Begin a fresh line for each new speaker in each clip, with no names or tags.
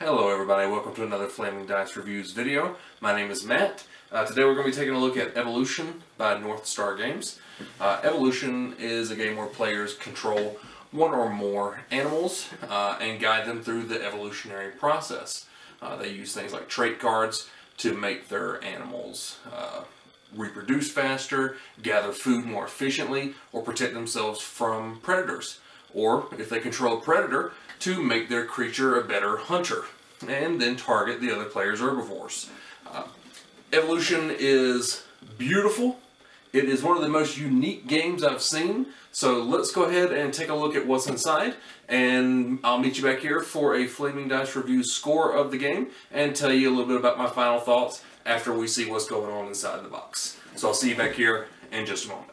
Hello everybody, welcome to another Flaming Dice Reviews video. My name is Matt. Today we're going to be taking a look at Evolution by North Star Games. Evolution is a game where players control one or more animals and guide them through the evolutionary process. They use things like trait cards to make their animals reproduce faster, gather food more efficiently, or protect themselves from predators. Or, if they control a predator, to make their creature a better hunter, and then target the other player's herbivores. Evolution is beautiful. It is one of the most unique games I've seen, so let's go ahead and take a look at what's inside, and I'll meet you back here for a Flaming Dice Review score of the game, and tell you a little bit about my final thoughts after we see what's going on inside the box. So I'll see you back here in just a moment.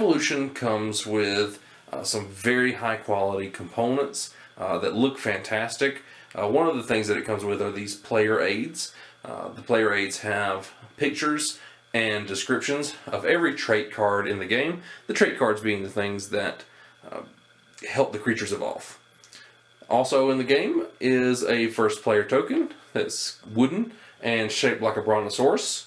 Evolution comes with some very high quality components that look fantastic. One of the things that it comes with are these player aids. The player aids have pictures and descriptions of every trait card in the game, the trait cards being the things that help the creatures evolve. Also in the game is a first player token that's wooden and shaped like a brontosaurus.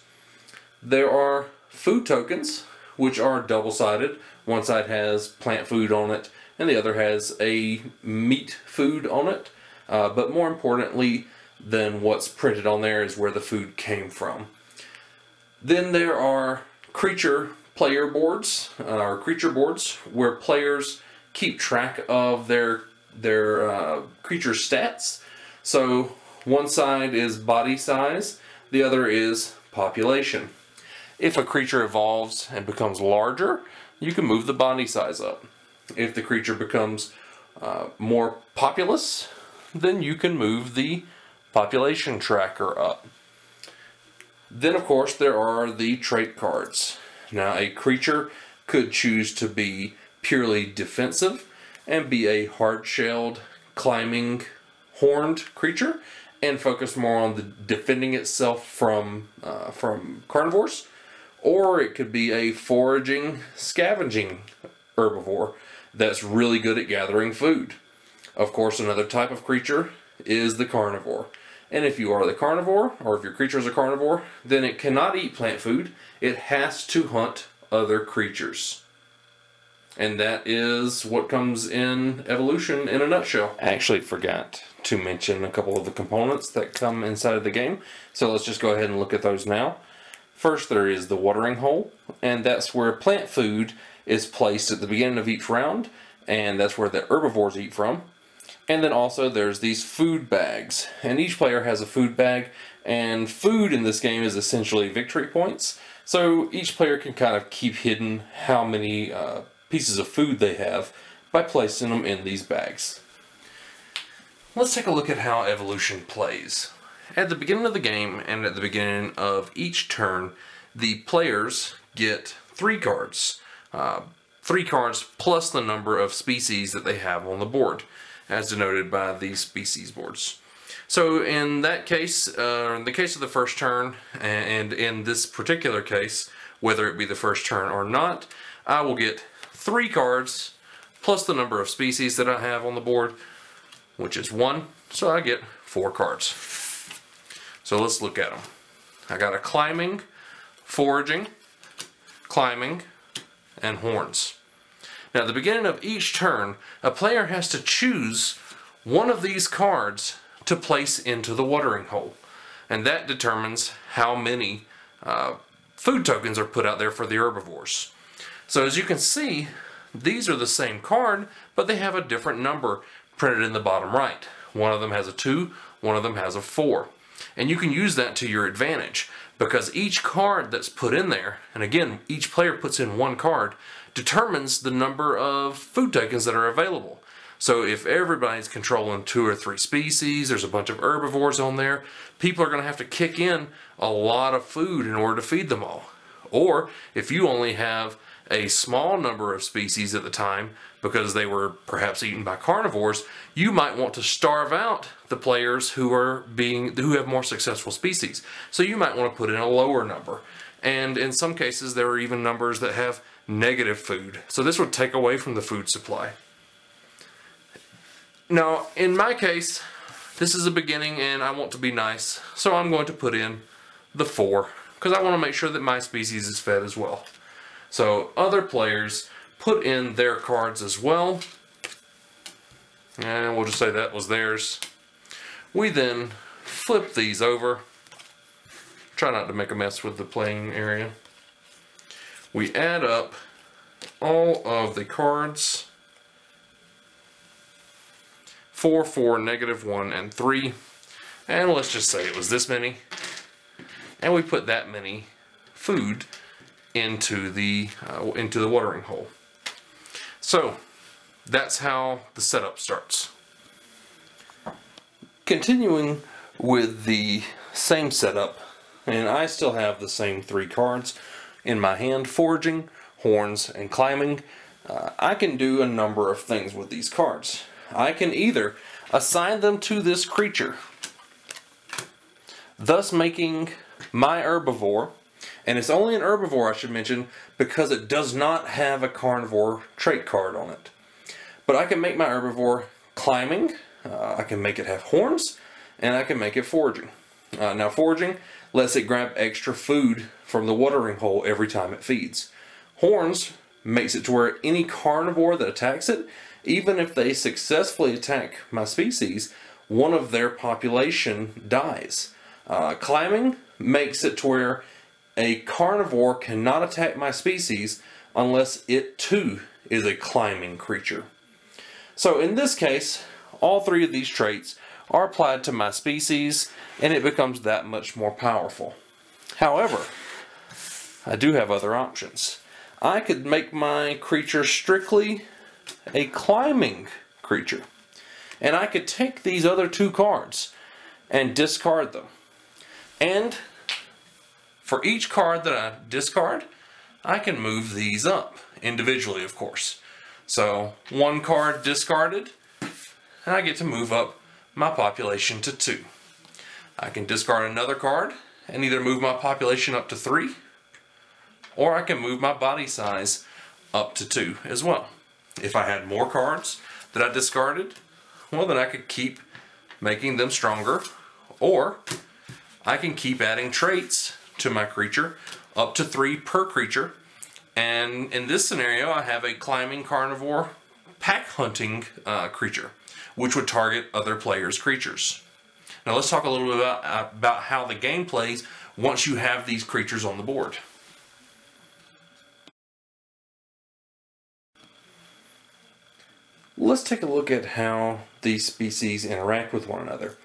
There are food tokens, which are double-sided. One side has plant food on it, and the other has a meat food on it. But more importantly than what's printed on there is where the food came from. Then there are creature player boards, or creature boards, where players keep track of their creature stats. So one side is body size, the other is population. If a creature evolves and becomes larger, you can move the body size up. If the creature becomes more populous, then you can move the population tracker up. Then of course there are the trait cards. Now a creature could choose to be purely defensive and be a hard-shelled, climbing, horned creature and focus more on the defending itself from carnivores. Or it could be a foraging, scavenging herbivore that's really good at gathering food. Of course, another type of creature is the carnivore. And if you are the carnivore, or if your creature is a carnivore, then it cannot eat plant food. It has to hunt other creatures. And that is what comes in Evolution in a nutshell. I actually forgot to mention a couple of the components that come inside of the game. So let's just go ahead and look at those now. First, there is the watering hole, and that's where plant food is placed at the beginning of each round, and that's where the herbivores eat from. And then also there's these food bags, and each player has a food bag, and food in this game is essentially victory points. So each player can kind of keep hidden how many pieces of food they have by placing them in these bags. Let's take a look at how Evolution plays. At the beginning of the game and at the beginning of each turn, the players get 3 cards. 3 cards plus the number of species that they have on the board, as denoted by these species boards. So in that case, in the case of the first turn, and in this particular case, whether it be the first turn or not, I will get 3 cards plus the number of species that I have on the board, which is 1, so I get 4 cards. So let's look at them. I got a climbing, foraging, climbing, and horns. Now at the beginning of each turn, a player has to choose one of these cards to place into the watering hole. And that determines how many food tokens are put out there for the herbivores. So as you can see, these are the same card, but they have a different number printed in the bottom right. One of them has a 2, one of them has a 4. And you can use that to your advantage, because each card that's put in there, and again, each player puts in 1 card, determines the number of food tokens that are available. So if everybody's controlling 2 or 3 species, there's a bunch of herbivores on there, people are going to have to kick in a lot of food in order to feed them all. Or if you only have a small number of species at the time, because they were perhaps eaten by carnivores, you might want to starve out the players who have more successful species. So you might want to put in a lower number. And in some cases there are even numbers that have negative food. So this would take away from the food supply. Now, in my case, this is a beginning and I want to be nice, so I'm going to put in the 4, because I want to make sure that my species is fed as well. So other players put in their cards as well, and we'll just say that was theirs. We then flip these over. Try not to make a mess with the playing area. We add up all of the cards. 4, 4, -1, and 3. And let's just say it was this many. And we put that many food into the watering hole. So that's how the setup starts. Continuing with the same setup, and I still have the same 3 cards in my hand: foraging, horns, and climbing. I can do a number of things with these cards. I can either assign them to this creature, thus making my herbivore, and it's only an herbivore, I should mention, because it does not have a carnivore trait card on it. But I can make my herbivore climbing, I can make it have horns, and I can make it foraging. Now foraging lets it grab extra food from the watering hole every time it feeds. Horns makes it to where any carnivore that attacks it, even if they successfully attack my species, one of their population dies. Climbing makes it to where a carnivore cannot attack my species unless it too is a climbing creature. So in this case, all 3 of these traits are applied to my species, and it becomes that much more powerful. However, I do have other options. I could make my creature strictly a climbing creature, and I could take these other 2 cards and discard them. And for each card that I discard, I can move these up individually, of course. So 1 card discarded, and I get to move up my population to 2. I can discard another card and either move my population up to 3, or I can move my body size up to 2 as well. If I had more cards that I discarded, well, then I could keep making them stronger, or I can keep adding traits to my creature up to 3 per creature. And in this scenario, I have a climbing carnivore pack hunting creature, which would target other players' creatures. Now let's talk a little bit about how the game plays once you have these creatures on the board. Let's take a look at how these species interact with one another.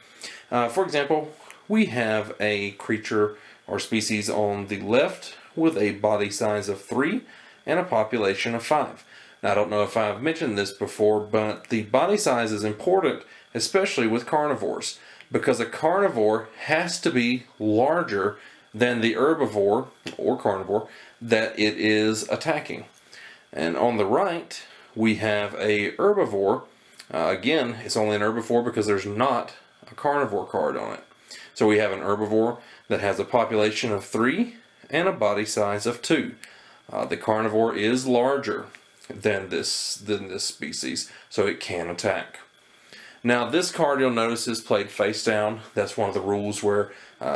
For example, we have a creature or species on the left with a body size of 3 and a population of 5. Now, I don't know if I've mentioned this before, but the body size is important, especially with carnivores, because a carnivore has to be larger than the herbivore or carnivore that it is attacking. And on the right, we have a herbivore. Again, it's only an herbivore because there's not a carnivore card on it. So we have an herbivore that has a population of 3 and a body size of 2. The carnivore is larger than this species, so it can attack. Now this card, you'll notice, is played face down. That's one of the rules where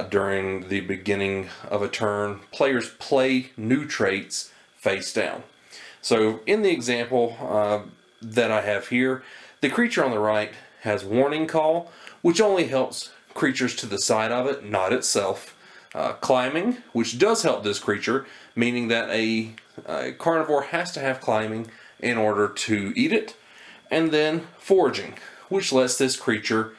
during the beginning of a turn, players play new traits face down. So in the example that I have here, the creature on the right has Warning Call, which only helps creatures to the side of it, not itself. Climbing, which does help this creature, meaning that a carnivore has to have climbing in order to eat it. And then Foraging, which lets this creature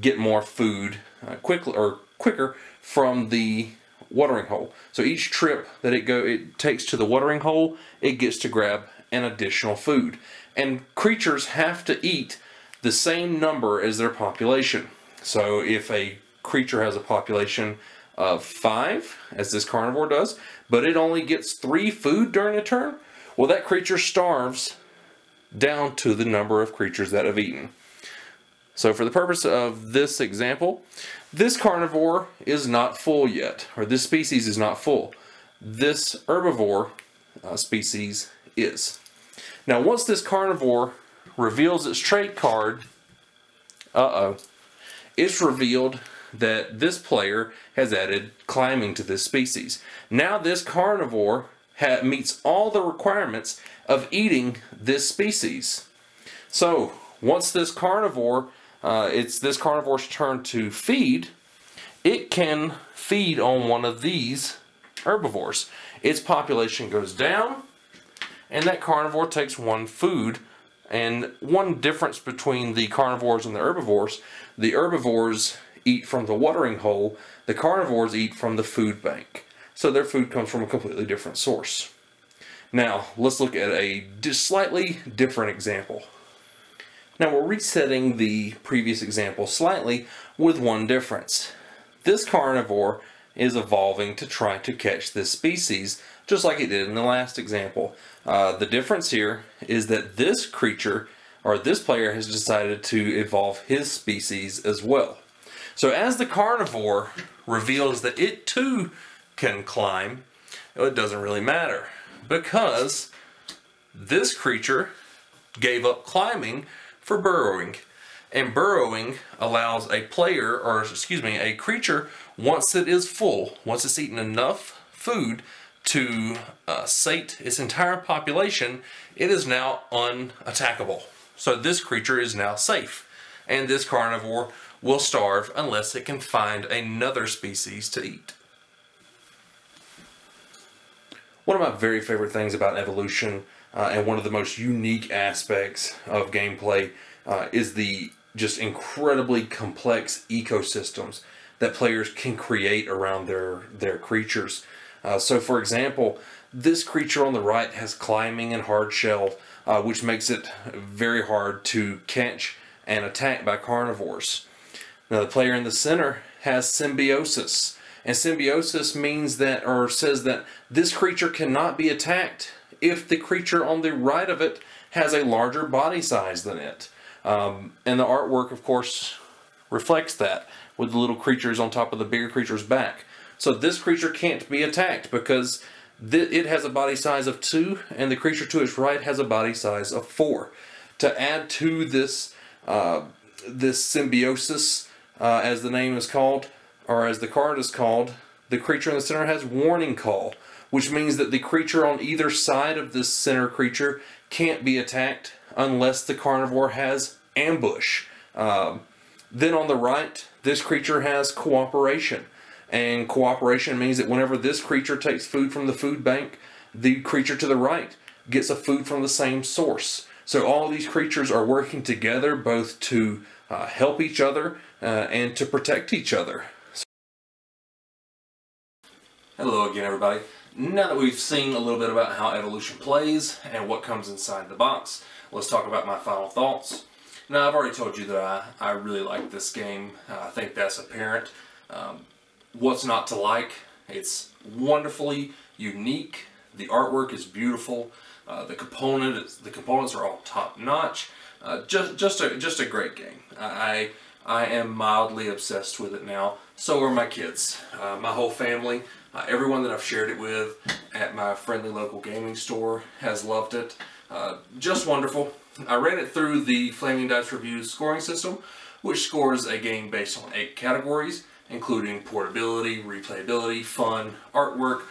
get more food quicker from the watering hole. So each trip that it takes to the watering hole, it gets to grab an additional food. And creatures have to eat the same number as their population. So if a creature has a population of 5, as this carnivore does, but it only gets 3 food during a turn, well, that creature starves down to the number of creatures that have eaten. So for the purpose of this example, this carnivore is not full yet, or this species is not full. This herbivore species is. Now once this carnivore reveals its trait card uh-oh, it's revealed that this player has added climbing to this species. Now this carnivore meets all the requirements of eating this species. So once this carnivore, it's this carnivore's turn to feed, it can feed on one of these herbivores. Its population goes down, and that carnivore takes one food. And one difference between the carnivores and the herbivores eat from the watering hole, the carnivores eat from the food bank. So their food comes from a completely different source. Now, let's look at a slightly different example. Now, we're resetting the previous example slightly with one difference. This carnivore is evolving to try to catch this species, just like it did in the last example. The difference here is that this creature, or this player, has decided to evolve his species as well. So as the carnivore reveals that it too can climb, it doesn't really matter, because this creature gave up climbing for burrowing. And burrowing allows a player, or excuse me, a creature, once it is full, once it's eaten enough food to sate its entire population, it is now unattackable. So this creature is now safe, and this carnivore will starve unless it can find another species to eat. One of my very favorite things about evolution, and one of the most unique aspects of gameplay, is the just incredibly complex ecosystems that players can create around their creatures. So for example, this creature on the right has climbing and hard shell, which makes it very hard to catch and attack by carnivores. Now the player in the center has symbiosis, and symbiosis means that, or says that, this creature cannot be attacked if the creature on the right of it has a larger body size than it. And the artwork, of course, reflects that, with the little creatures on top of the bigger creature's back. So this creature can't be attacked because it has a body size of 2, and the creature to its right has a body size of 4. To add to this, this symbiosis, as the name is called, or as the card is called, the creature in the center has Warning Call, which means that the creature on either side of this center creature can't be attacked unless the carnivore has Ambush. Then on the right, this creature has Cooperation. And cooperation means that whenever this creature takes food from the food bank, the creature to the right gets a food from the same source. So all of these creatures are working together both to help each other and to protect each other. Hello again, everybody. Now that we've seen a little bit about how evolution plays and what comes inside the box, let's talk about my final thoughts. Now, I've already told you that I really like this game. I think that's apparent. What's not to like? It's wonderfully unique. The artwork is beautiful. The components are all top notch. Just a great game. I am mildly obsessed with it now. So are my kids. My whole family, everyone that I've shared it with at my friendly local gaming store has loved it. Just wonderful. I ran it through the Flaming Dice Reviews scoring system, which scores a game based on 8 categories, including portability, replayability, fun, artwork,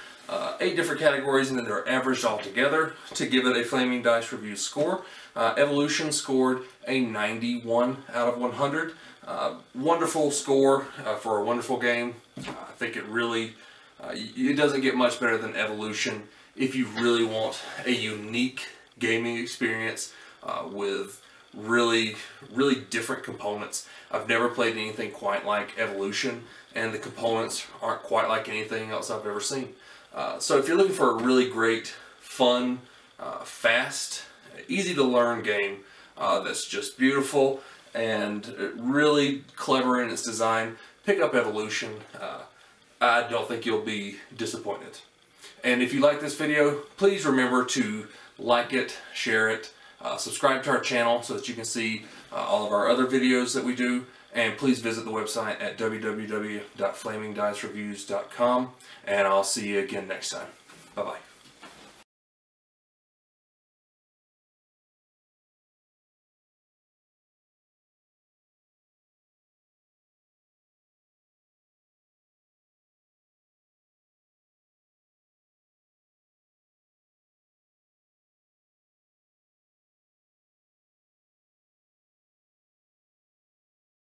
8 different categories, and then they're averaged all together to give it a Flaming Dice Reviews score. Evolution scored a 91 out of 100. Wonderful score for a wonderful game. I think it really, it doesn't get much better than Evolution if you really want a unique gaming experience with really different components. I've never played anything quite like Evolution, and the components aren't quite like anything else I've ever seen. So if you're looking for a really great, fun, fast, easy to learn game that's just beautiful and really clever in its design, pick up Evolution. I don't think you'll be disappointed. And if you like this video, please remember to like it, share it, subscribe to our channel so that you can see all of our other videos that we do, and please visit the website at www.flamingdicereviews.com, and I'll see you again next time. Bye-bye.